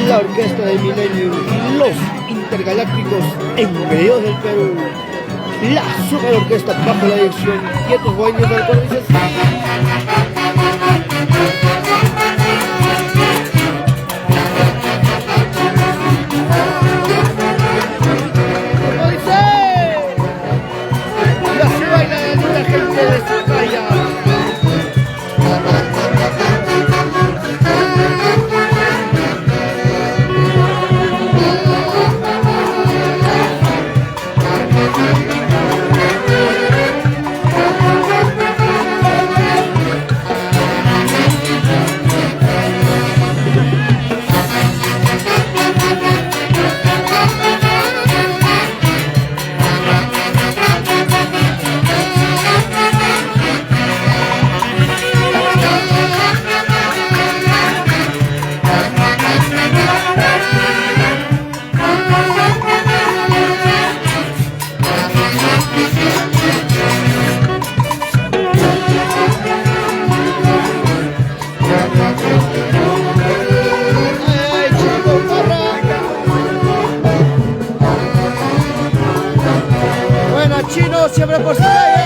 la Orquesta del Milenio, los Intergalácticos Engreídos del Perú, la Super Orquesta bajo la dirección Quietos Bohemios del Córdoba. Chino siempre por su calle.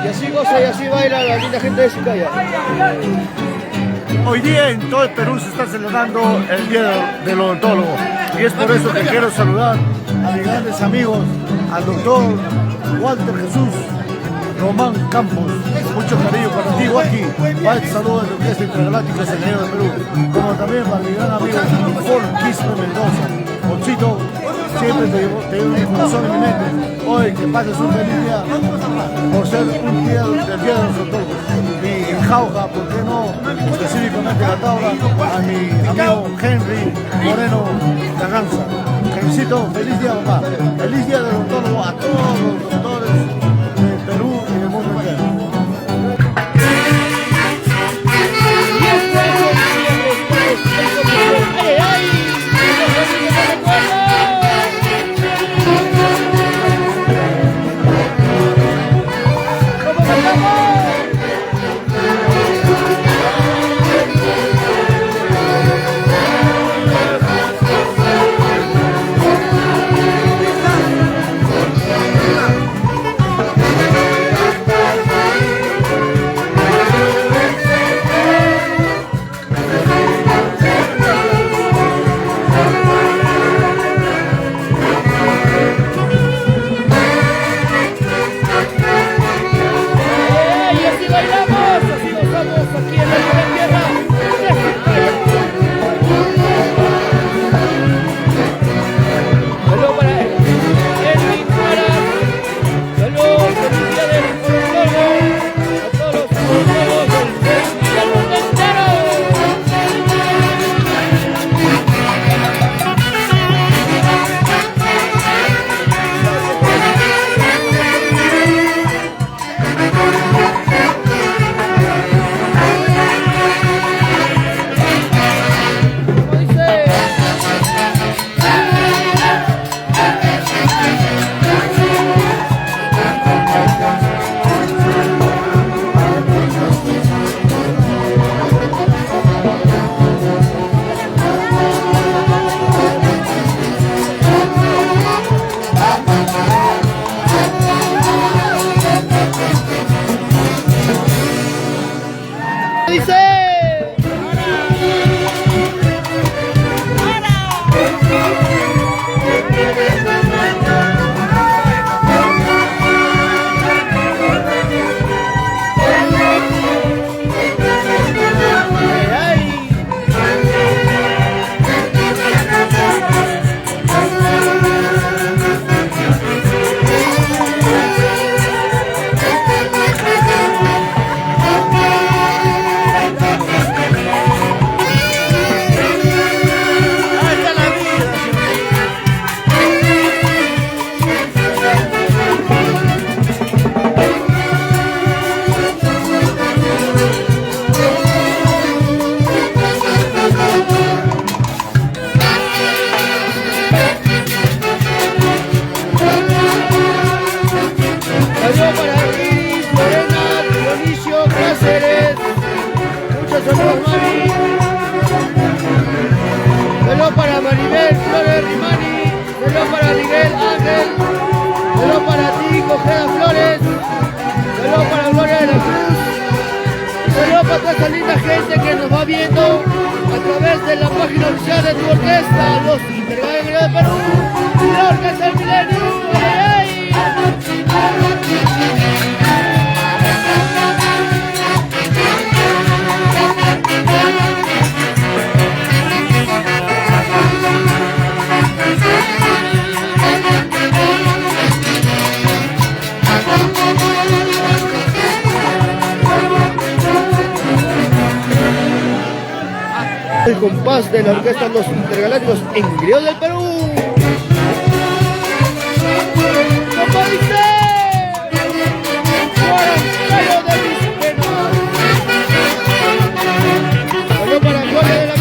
Y así goza y así baila la linda gente de Sicaya. Hoy día en todo el Perú se está celebrando el Día del Odontólogo y es por eso que quiero saludar a mis grandes amigos, al doctor Walter Jesús Román Campos. Mucho cariño para ti, Joaquín. Va el saludo de la Orquesta Intergaláctica Engreídos del Perú, como también para mi gran amigo Paul Quispe Mendoza. Ponchito, siempre te llevo mi corazón y mi mente. Hoy que pases un feliz día por ser un día del Día de los Odontólogos. Y Jauja, ¿por qué no? Específicamente la tabla a mi amigo Henry Moreno Carranza. Henrycito, feliz día, papá. Feliz día del odontólogo a todos los doctores del Perú y del mundo entero. Saludos para Iris, Lorena, Dionisio, Cáceres. Muchos saludos, mami. Saludos para Maribel, Flores, Rimani. Saludos para Miguel, Ángel. Saludos para ti, Cojeda Flores. Saludos para Gloria de la Cruz. Saludos para toda esa linda gente que nos va viendo a través de la página oficial de tu orquesta, Los Intergalacticos de Perú, la Orquesta del Milenio. ¡Ay! El compás de la orquesta Los Intergalácticos en griego del Perú. ¿Cómo dice? Guarancalo de mis penas. Saludos para Gloria de la Cruz.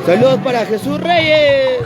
Saludos para Jesús Reyes.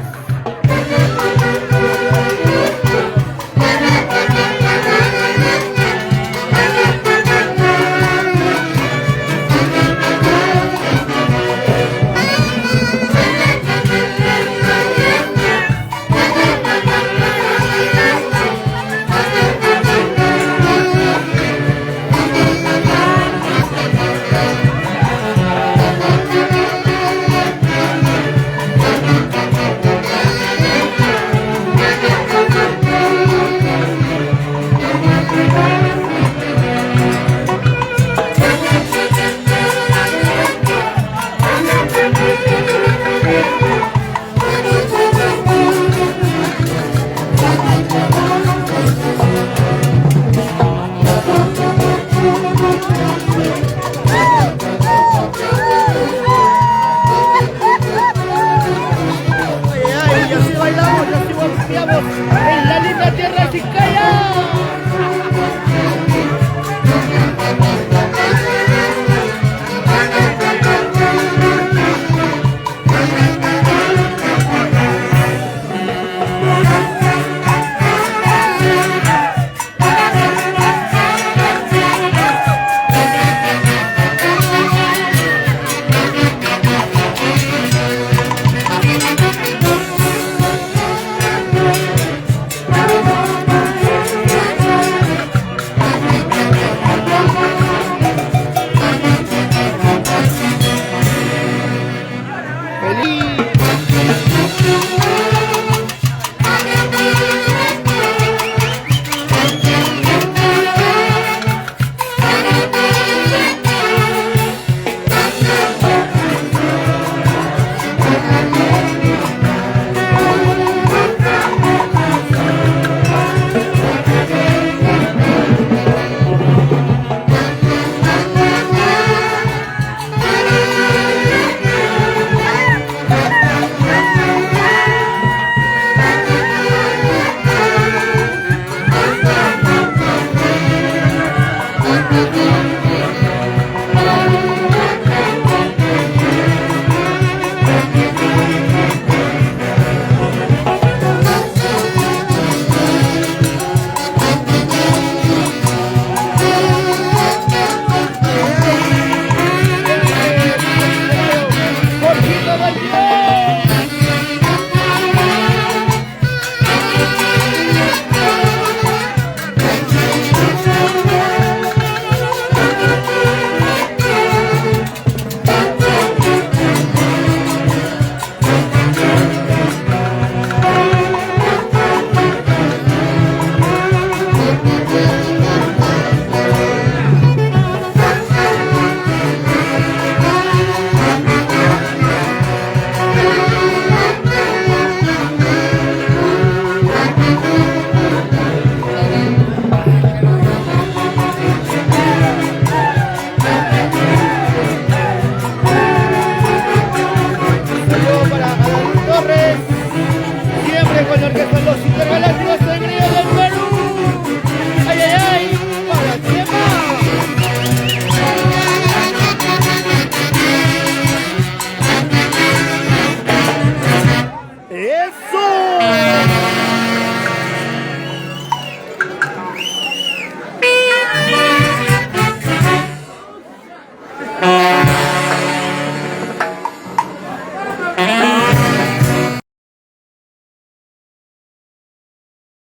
Gracias.